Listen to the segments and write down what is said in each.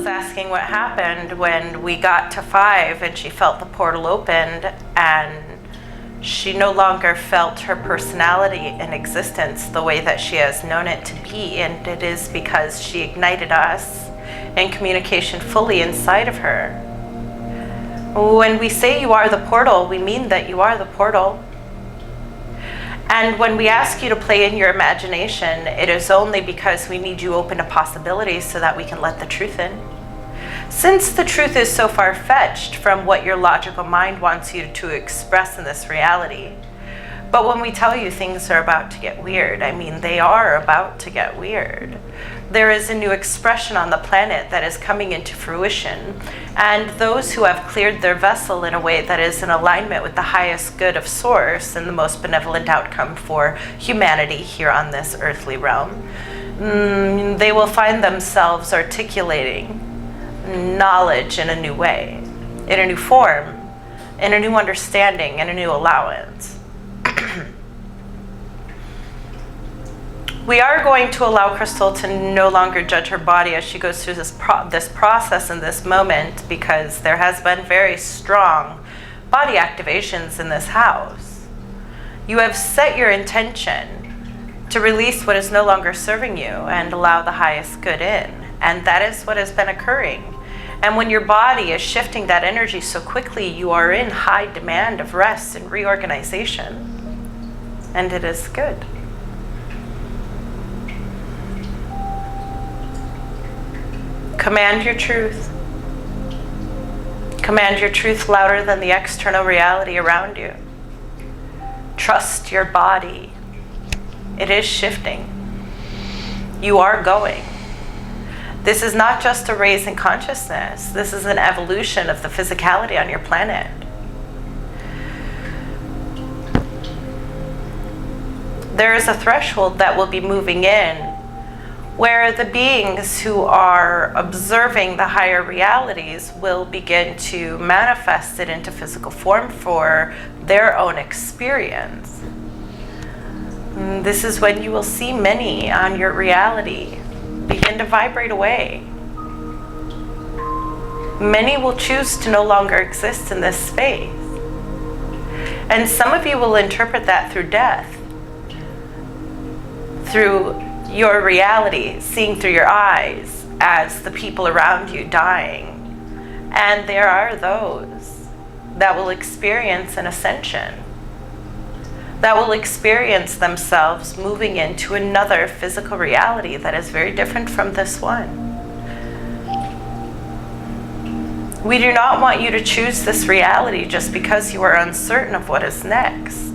asking what happened when we got to 5 and she felt the portal opened and she no longer felt her personality in existence the way that she has known it to be, and it is because she ignited us in communication fully inside of her. When we say you are the portal, we mean that you are the portal. And when we ask you to play in your imagination, it is only because we need you open to possibilities so that we can let the truth in. Since the truth is so far-fetched from what your logical mind wants you to express in this reality, but when we tell you things are about to get weird, I mean they are about to get weird. There is a new expression on the planet that is coming into fruition, and those who have cleared their vessel in a way that is in alignment with the highest good of Source and the most benevolent outcome for humanity here on this earthly realm, they will find themselves articulating knowledge in a new way, in a new form, in a new understanding, in a new allowance. We are going to allow Crystal to no longer judge her body as she goes through this process in this moment, because there has been very strong body activations in this house. You have set your intention to release what is no longer serving you and allow the highest good in, and that is what has been occurring. And when your body is shifting that energy so quickly, you are in high demand of rest and reorganization, and it is good. Command your truth. Command your truth louder than the external reality around you. Trust your body. It is shifting. You are going. This is not just a raise in consciousness. This is an evolution of the physicality on your planet. There is a threshold that will be moving in where the beings who are observing the higher realities will begin to manifest it into physical form for their own experience. This is when you will see many on your reality begin to vibrate away. Many will choose to no longer exist in this space. And some of you will interpret that through death, through your reality, seeing through your eyes as the people around you dying. And there are those that will experience an ascension, that will experience themselves moving into another physical reality that is very different from this one. We do not want you to choose this reality just because you are uncertain of what is next.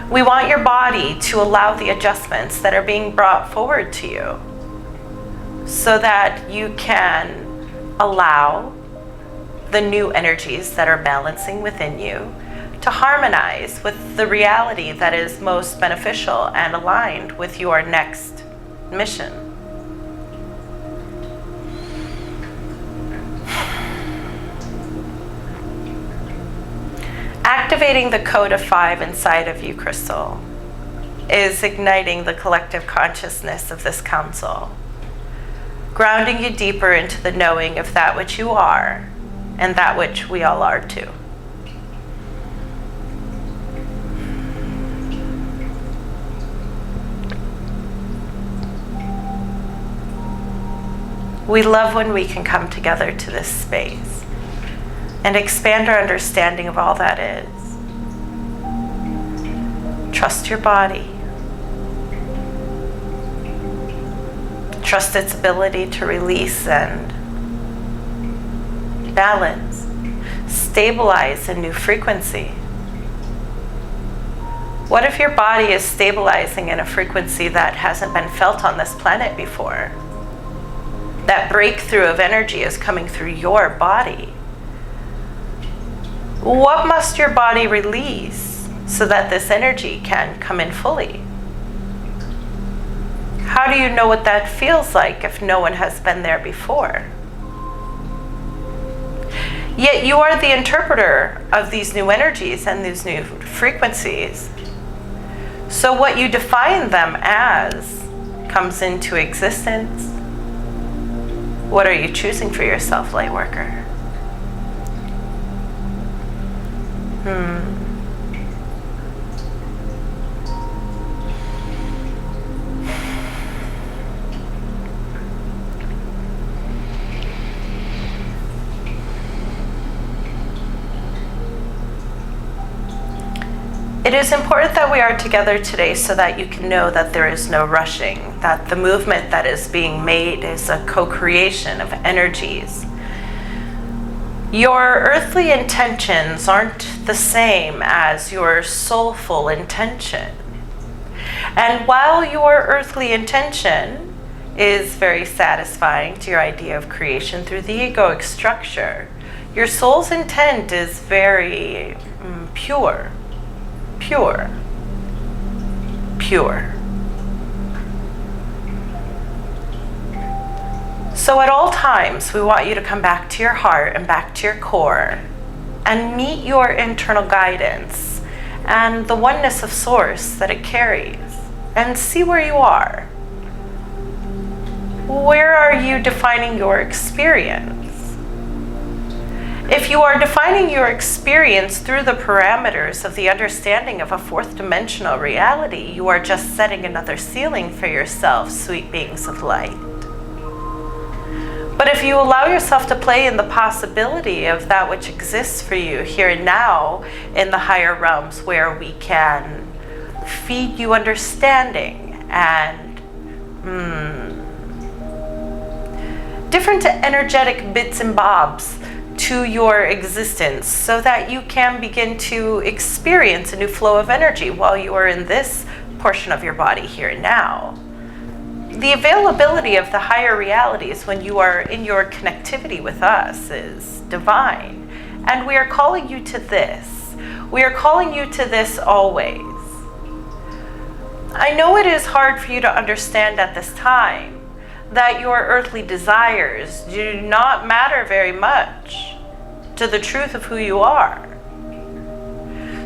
We want your body to allow the adjustments that are being brought forward to you so that you can allow the new energies that are balancing within you to harmonize with the reality that is most beneficial and aligned with your next mission. Activating the code of 5 inside of you, Crystal, is igniting the collective consciousness of this council, grounding you deeper into the knowing of that which you are and that which we all are too. We love when we can come together to this space and expand our understanding of all that is. Trust your body. Trust its ability to release and balance, stabilize a new frequency. What if your body is stabilizing in a frequency that hasn't been felt on this planet before? That breakthrough of energy is coming through your body. What must your body release so that this energy can come in fully? How do you know what that feels like if no one has been there before? Yet you are the interpreter of these new energies and these new frequencies. So what you define them as comes into existence. What are you choosing for yourself, Lightworker? It is important that we are together today so that you can know that there is no rushing, that the movement that is being made is a co-creation of energies. Your earthly intentions aren't the same as your soulful intention. And while your earthly intention is very satisfying to your idea of creation through the egoic structure, your soul's intent is very pure. Pure. So at all times, we want you to come back to your heart and back to your core and meet your internal guidance and the oneness of source that it carries and see where you are. Where are you defining your experience? If you are defining your experience through the parameters of the understanding of a fourth dimensional reality, you are just setting another ceiling for yourself, sweet beings of light. But if you allow yourself to play in the possibility of that which exists for you here and now in the higher realms where we can feed you understanding and different energetic bits and bobs to your existence so that you can begin to experience a new flow of energy while you are in this portion of your body here and now. The availability of the higher realities when you are in your connectivity with us is divine. And we are calling you to this. We are calling you to this always. I know it is hard for you to understand at this time that your earthly desires do not matter very much to the truth of who you are.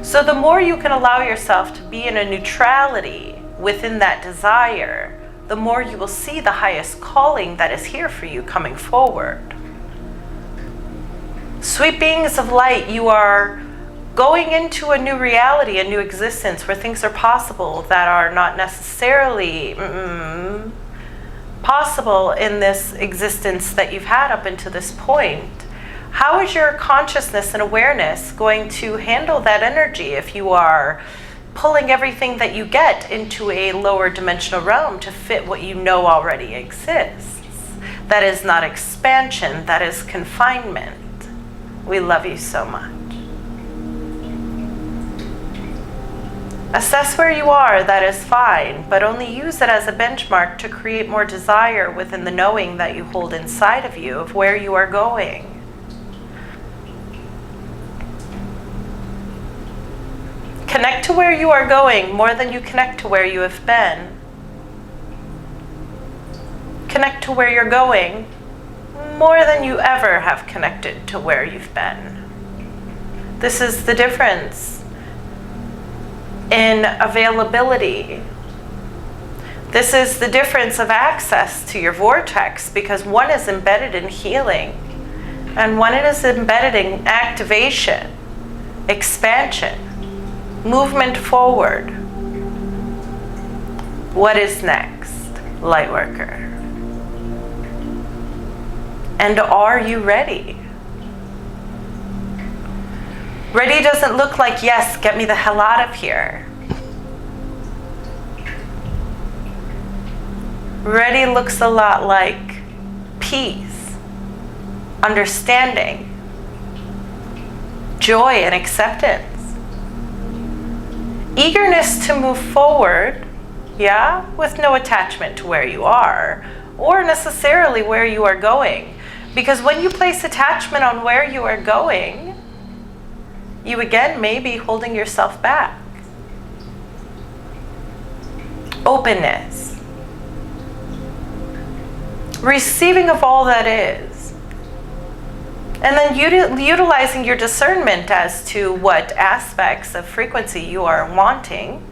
So the more you can allow yourself to be in a neutrality within that desire, the more you will see the highest calling that is here for you coming forward. Sweet beings of light, you are going into a new reality, a new existence where things are possible that are not necessarily possible in this existence that you've had up until this point. How is your consciousness and awareness going to handle that energy if you are pulling everything that you get into a lower dimensional realm to fit what you know already exists? That is not expansion, that is confinement. We love you so much. Assess where you are, that is fine, but only use it as a benchmark to create more desire within the knowing that you hold inside of you of where you are going. Connect to where you are going more than you connect to where you have been. Connect to where you're going more than you ever have connected to where you've been. This is the difference in availability. This is the difference of access to your vortex, because one is embedded in healing and one is embedded in activation, expansion, movement forward. What is next, Lightworker? And are you ready? Ready doesn't look like, yes, get me the hell out of here. Ready looks a lot like peace, understanding, joy and acceptance. Eagerness to move forward, with no attachment to where you are or necessarily where you are going. Because when you place attachment on where you are going, you again may be holding yourself back. Openness. Receiving of all that is. And then utilizing your discernment as to what aspects of frequency you are wanting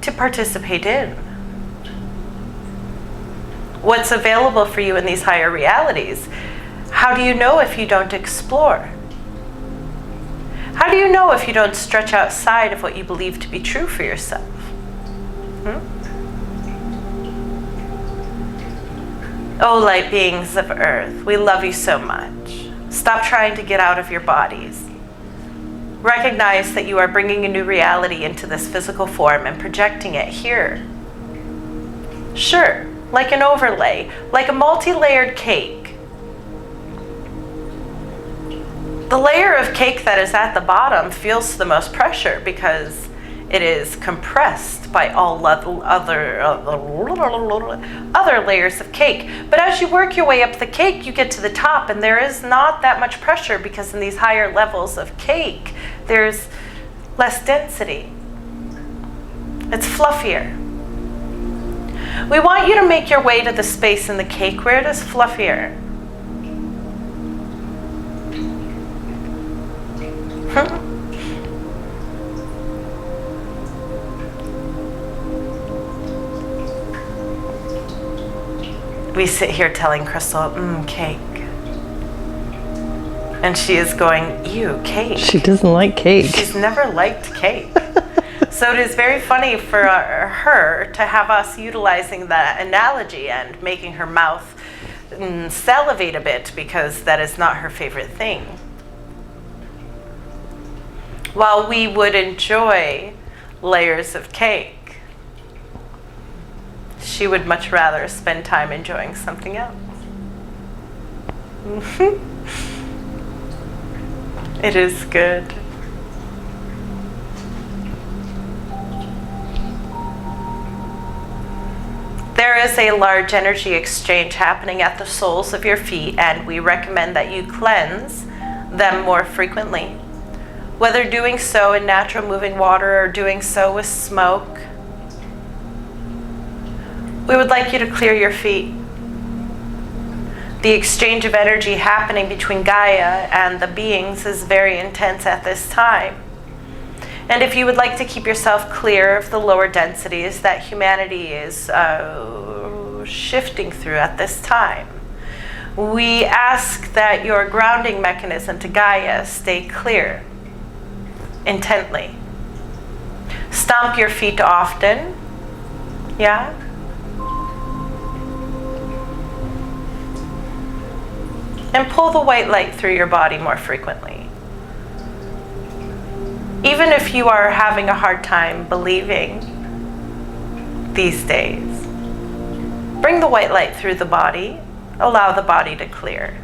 to participate in. what's available for you in these higher realities. How do you know if you don't explore? How do you know if you don't stretch outside of what you believe to be true for yourself? Oh, light beings of Earth, we love you so much. Stop trying to get out of your bodies. Recognize that you are bringing a new reality into this physical form and projecting it here. Sure, like an overlay, like a multi-layered cake. The layer of cake that is at the bottom feels the most pressure because it is compressed by all other layers of cake. But as you work your way up the cake, you get to the top, and there is not that much pressure because in these higher levels of cake, there's less density. It's fluffier. We want you to make your way to the space in the cake where it is fluffier. We sit here telling Crystal, cake. And she is going, ew, cake. She doesn't like cake. She's never liked cake. So it is very funny for her to have us utilizing that analogy and making her mouth salivate a bit because that is not her favorite thing. While we would enjoy layers of cake, she would much rather spend time enjoying something else. It is good. There is a large energy exchange happening at the soles of your feet, and we recommend that you cleanse them more frequently. Whether doing so in natural moving water or doing so with smoke, we would like you to clear your feet. The exchange of energy happening between Gaia and the beings is very intense at this time. And if you would like to keep yourself clear of the lower densities that humanity is shifting through at this time, we ask that your grounding mechanism to Gaia stay clear, intently. Stomp your feet often, yeah? And pull the white light through your body more frequently. Even if you are having a hard time believing these days, bring the white light through the body, allow the body to clear.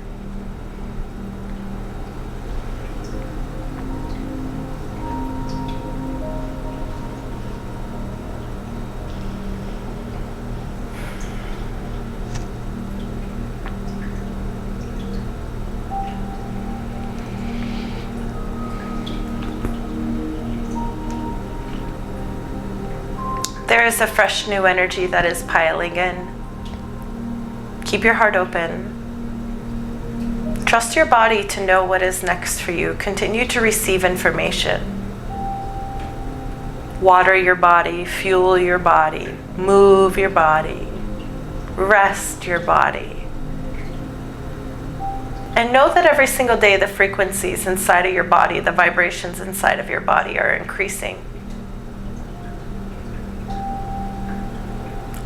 There is a fresh new energy that is piling in. Keep your heart open. Trust your body to know what is next for you. Continue to receive information. Water your body, fuel your body, move your body, rest your body. And know that every single day the frequencies inside of your body, the vibrations inside of your body are increasing.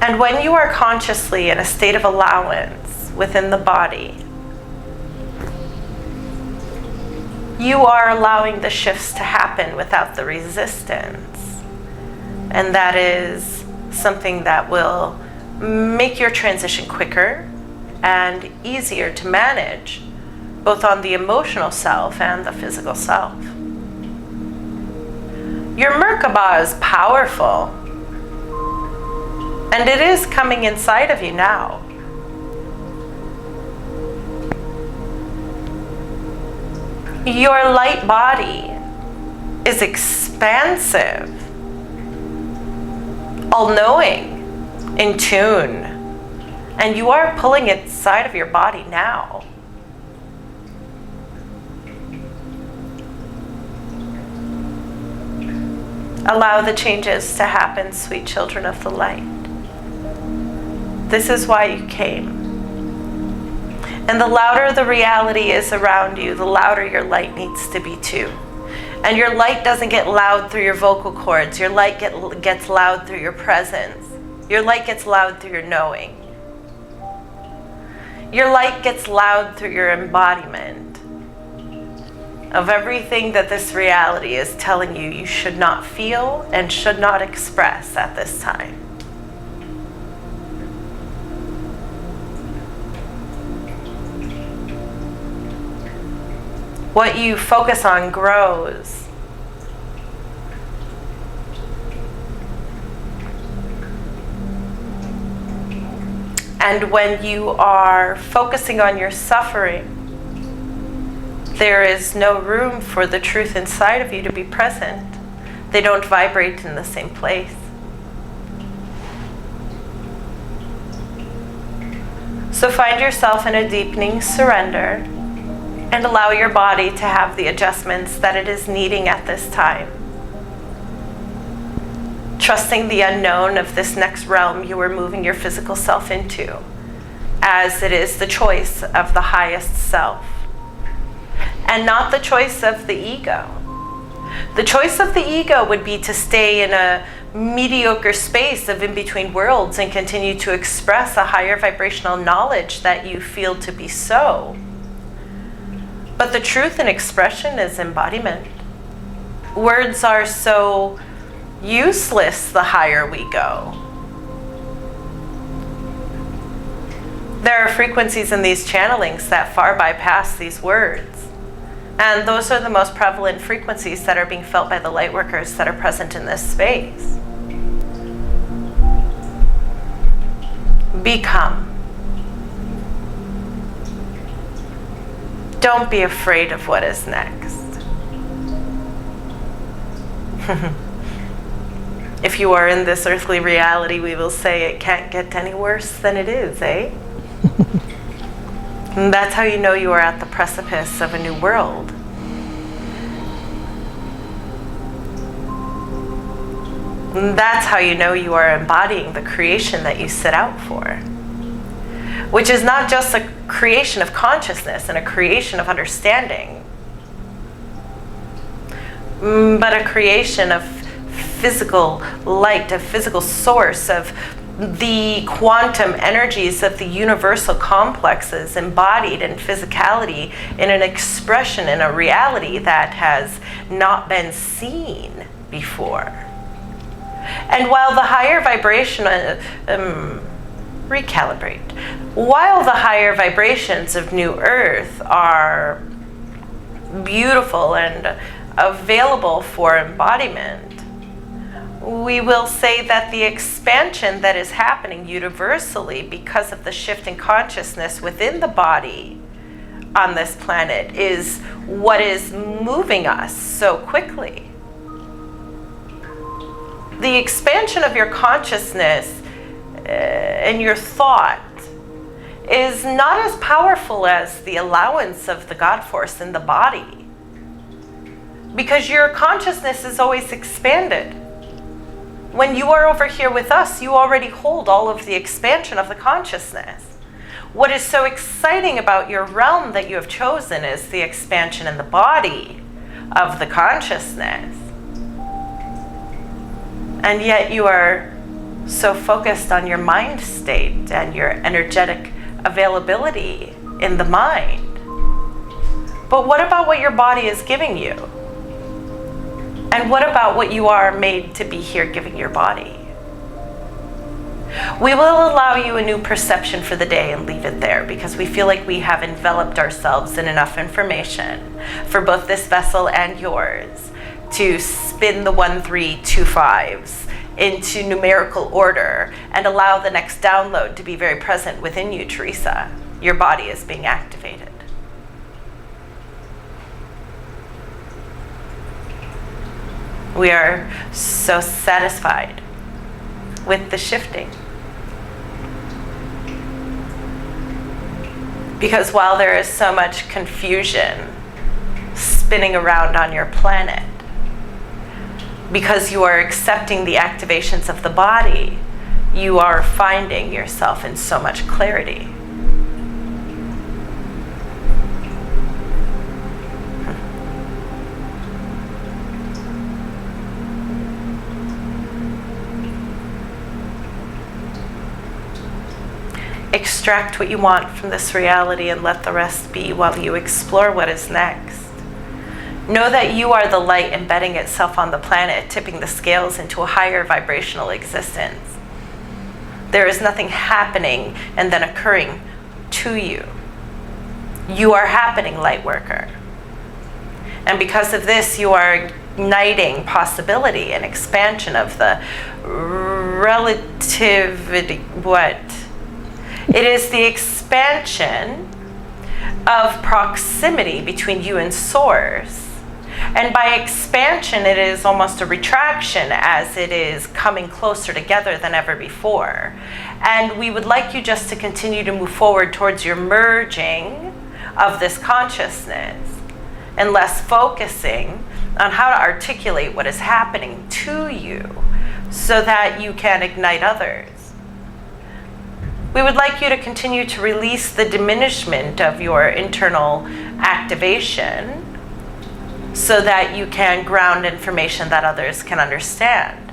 And when you are consciously in a state of allowance within the body, you are allowing the shifts to happen without the resistance. And that is something that will make your transition quicker and easier to manage, both on the emotional self and the physical self. Your Merkaba is powerful. And it is coming inside of you now. Your light body is expansive, all-knowing, in tune, and you are pulling it inside of your body now. Allow the changes to happen, sweet children of the light. This is why you came. And the louder the reality is around you, the louder your light needs to be too. And your light doesn't get loud through your vocal cords. Your light gets loud through your presence. Your light gets loud through your knowing. Your light gets loud through your embodiment of everything that this reality is telling you you should not feel and should not express at this time. What you focus on grows. And when you are focusing on your suffering, there is no room for the truth inside of you to be present. They don't vibrate in the same place. So find yourself in a deepening surrender and allow your body to have the adjustments that it is needing at this time. Trusting the unknown of this next realm you are moving your physical self into, as it is the choice of the highest self, and not the choice of the ego. The choice of the ego would be to stay in a mediocre space of in-between worlds and continue to express a higher vibrational knowledge that you feel to be so. But the truth in expression is embodiment. Words are so useless the higher we go. There are frequencies in these channelings that far bypass these words. And those are the most prevalent frequencies that are being felt by the light workers that are present in this space. Become. Don't be afraid of what is next. If you are in this earthly reality, we will say it can't get any worse than it is, eh? And that's how you know you are at the precipice of a new world. And that's how you know you are embodying the creation that you set out for, which is not just a creation of consciousness and a creation of understanding, but a creation of physical light, a physical source of the quantum energies of the universal complexes embodied in physicality, in an expression, in a reality that has not been seen before. And while the higher vibration, recalibrate, while the higher vibrations of New Earth are beautiful and available for embodiment, we will say that the expansion that is happening universally because of the shift in consciousness within the body on this planet is what is moving us so quickly. The expansion of your consciousness and your thought is not as powerful as the allowance of the God force in the body, because your consciousness is always expanded. When you are over here with us, you already hold all of the expansion of the consciousness. What is so exciting about your realm that you have chosen is the expansion in the body of the consciousness. And yet you are so focused on your mind state and your energetic availability in the mind. But what about what your body is giving you? And what about what you are made to be here giving your body? We will allow you a new perception for the day and leave it there, because we feel like we have enveloped ourselves in enough information for both this vessel and yours to spin the 1325s into numerical order and allow the next download to be very present within you, Teresa. Your body is being activated. We are so satisfied with the shifting. Because while there is so much confusion spinning around on your planet, because you are accepting the activations of the body, you are finding yourself in so much clarity. Extract what you want from this reality and let the rest be while you explore what is next. Know that you are the light embedding itself on the planet, tipping the scales into a higher vibrational existence. There is nothing happening and then occurring to you. You are happening, light worker. And because of this, you are igniting possibility and expansion of the relativity, It is the expansion of proximity between you and Source. And by expansion, it is almost a retraction as it is coming closer together than ever before. And we would like you just to continue to move forward towards your merging of this consciousness and less focusing on how to articulate what is happening to you so that you can ignite others. We would like you to continue to release the diminishment of your internal activation so that you can ground information that others can understand.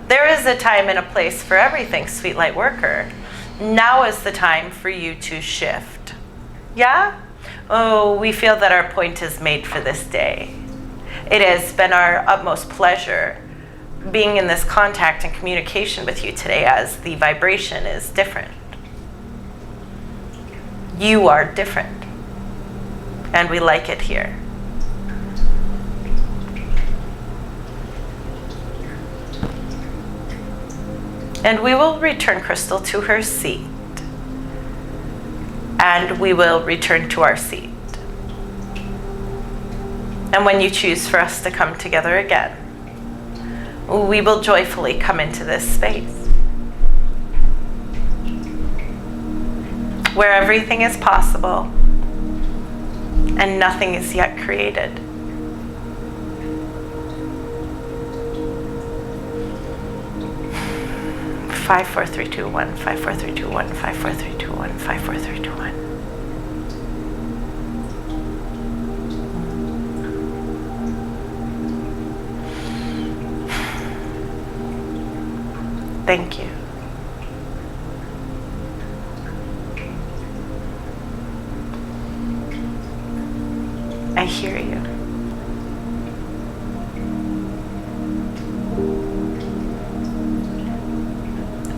There is a time and a place for everything, sweet light worker. Now is the time for you to shift. Yeah? Oh, we feel that our point is made for this day. It has been our utmost pleasure being in this contact and communication with you today, as the vibration is different. You are different, and we like it here. And we will return Crystal to her seat, and we will return to our seat. And when you choose for us to come together again, we will joyfully come into this space where everything is possible and nothing is yet created. Five, four, three, two, one. 5, 4, 3, 2, 1. 5, 4, 3, 2, 1. 5, 4, 3, 2, 1. Thank you. I hear you.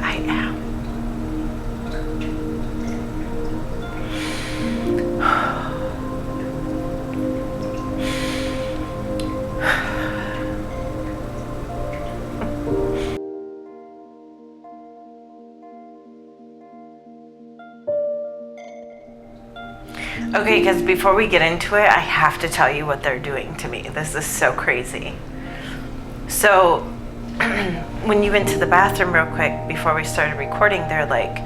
I am. Okay, because before we get into it, I have to tell you what they're doing to me. This is so crazy. So, when you went to the bathroom real quick before we started recording, they're like,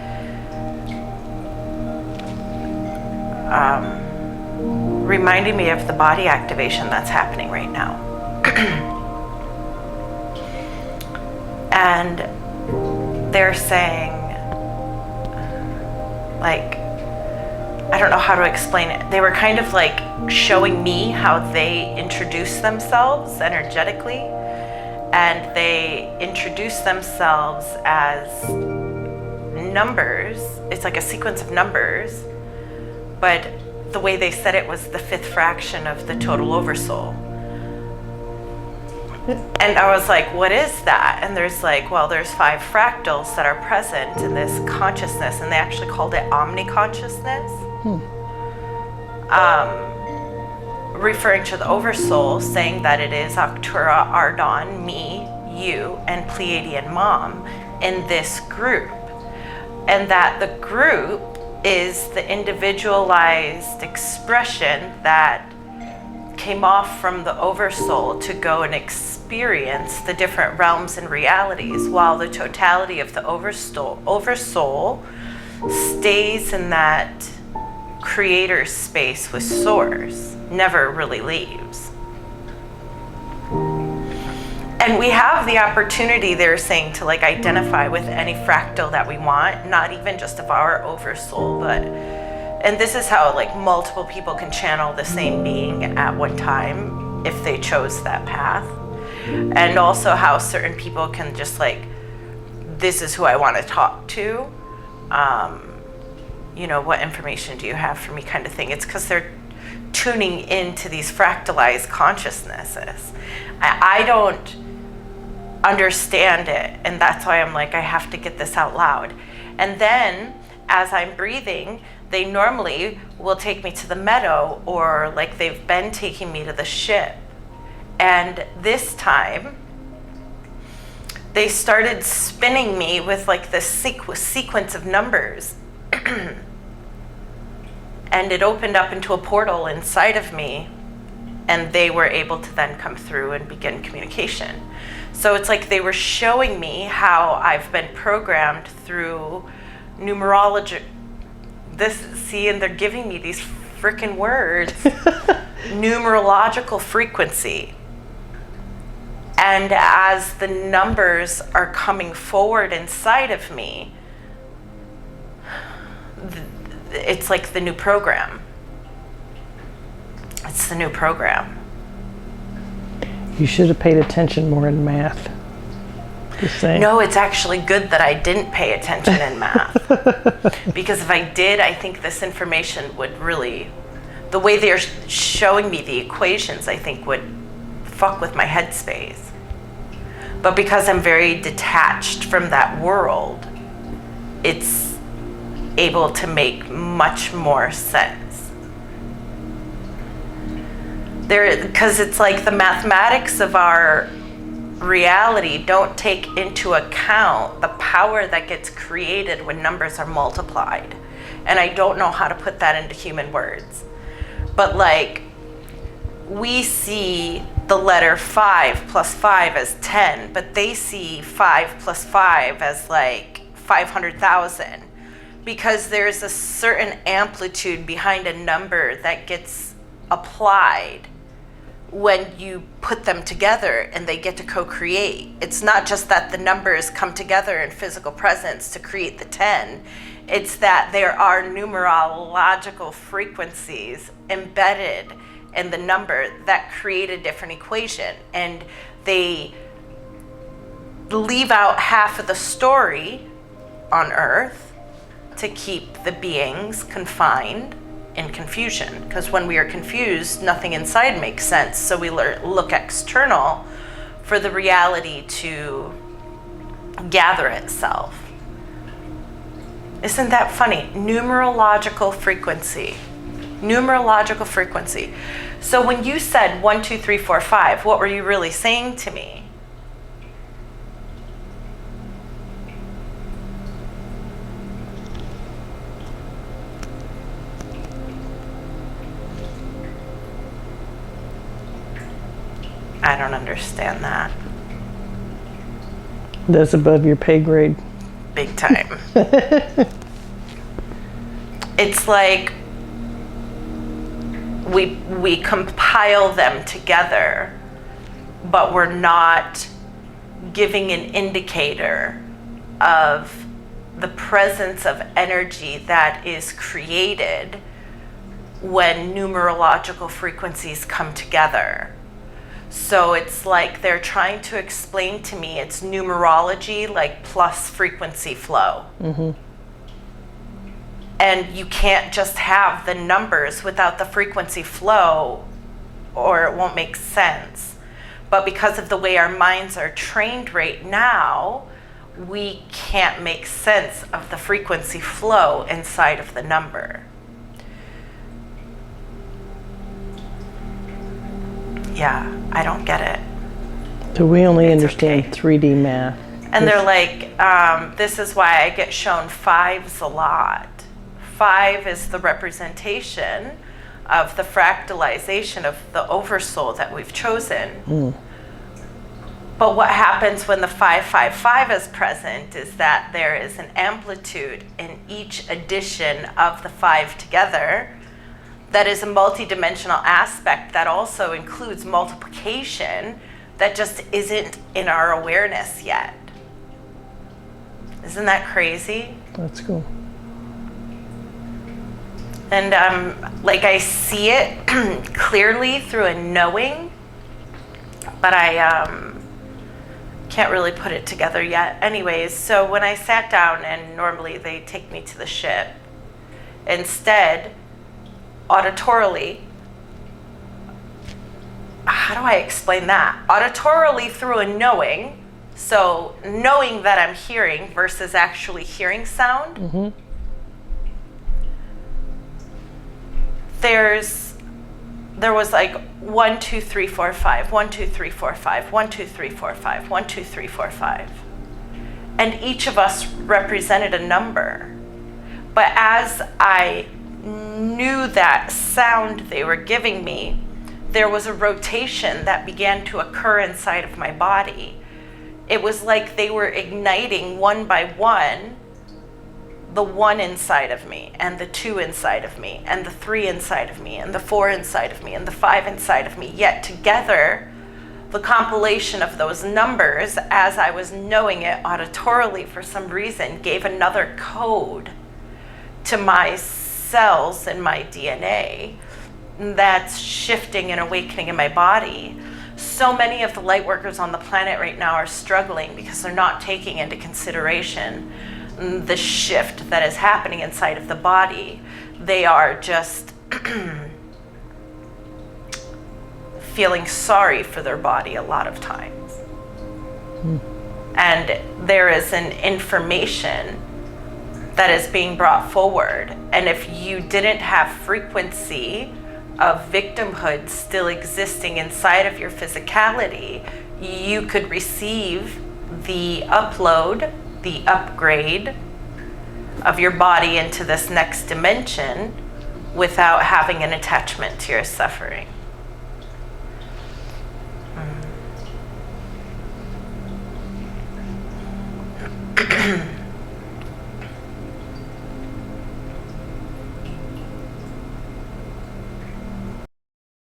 reminding me of the body activation that's happening right now. And they're saying, like, I don't know how to explain it. They were kind of like showing me how they introduce themselves energetically. And they introduce themselves as numbers. It's like a sequence of numbers. But the way they said it was the 5th fraction of the total oversoul. And I was like, what is that? And there's like, well, there's 5 fractals that are present in this consciousness. And they actually called it omni-consciousness. Referring to the oversoul, saying that it is Arctura, Ardon, me, you, and Pleiadian Mom in this group. And that the group is the individualized expression that came off from the oversoul to go and experience the different realms and realities, while the totality of the oversoul stays in that creator space with Source, never really leaves. And we have the opportunity, they're saying, to like identify with any fractal that we want, not even just of our oversoul, but, and this is how like multiple people can channel the same being at one time if they chose that path. And also how certain people can just like, this is who I want to talk to. You know, what information do you have for me kind of thing. It's because they're tuning into these fractalized consciousnesses. I don't understand it, and that's why I'm like, I have to get this out loud. And then as I'm breathing, they normally will take me to the meadow, or like they've been taking me to the ship. And this time they started spinning me with like this sequence of numbers. And it opened up into a portal inside of me, and they were able to then come through and begin communication. So it's like they were showing me how I've been programmed through numerology. And they're giving me these freaking words. Numerological frequency. And as the numbers are coming forward inside of me, it's like the new program. It's the new program. You should have paid attention more in math. Just saying. No, it's actually good that I didn't pay attention in math. Because if I did, I think this information would really, the way they're showing me the equations, I think would fuck with my headspace. But because I'm very detached from that world, it's able to make much more sense. Because it's like the mathematics of our reality don't take into account the power that gets created when numbers are multiplied. And I don't know how to put that into human words. But like, we see the letter 5 plus 5 as 10, but they see 5 plus 5 as like 500,000. Because there's a certain amplitude behind a number that gets applied when you put them together and they get to co-create. It's not just that the numbers come together in physical presence to create the 10. It's that there are numerological frequencies embedded in the number that create a different equation. And they leave out half of the story on Earth to keep the beings confined in confusion. Because when we are confused, nothing inside makes sense. So we look external for the reality to gather itself. Isn't that funny? Numerological frequency. Numerological frequency. So when you said 1, 2, 3, 4, 5, what were you really saying to me? I don't understand that. That's above your pay grade. Big time. It's like we compile them together, but we're not giving an indicator of the presence of energy that is created when numerological frequencies come together. So it's like they're trying to explain to me it's numerology like plus frequency flow. Mm-hmm. And you can't just have the numbers without the frequency flow, or it won't make sense. But because of the way our minds are trained right now, we can't make sense of the frequency flow inside of the number. Yeah, I don't get it. So we only understand okay. 3D math. And they're like, this is why I get shown 5s a lot. 5 is the representation of the fractalization of the oversoul that we've chosen. Mm. But what happens when the 555 is present is that there is an amplitude in each addition of the 5 together that is a multidimensional aspect that also includes multiplication that just isn't in our awareness yet. Isn't that crazy? That's cool. And like I see it clearly through a knowing, but I can't really put it together yet. Anyways, so when I sat down, and normally they take me to the ship, instead, auditorily, how do I explain that? Auditorily through a knowing, so knowing that I'm hearing versus actually hearing sound. Mm-hmm. There was like 1, 2, 3, 4, 5, 1, 2, 3, 4, 5, 1, 2, 3, 4, 5, 1, 2, 3, 4, 5. And each of us represented a number. But as I knew that sound they were giving me, there was a rotation that began to occur inside of my body. It was like they were igniting one by one the 1 inside of me, and the 2 inside of me, and the 3 inside of me, and the 4 inside of me, and the 5 inside of me. Yet together, the compilation of those numbers, as I was knowing it auditorily for some reason, gave another code to my cells and my DNA that's shifting and awakening in my body. So many of the light workers on the planet right now are struggling because they're not taking into consideration the shift that is happening inside of the body. They are just feeling sorry for their body a lot of times. And there is an information that is being brought forward. And if you didn't have frequency of victimhood still existing inside of your physicality, you could receive the upload, the upgrade of your body into this next dimension without having an attachment to your suffering.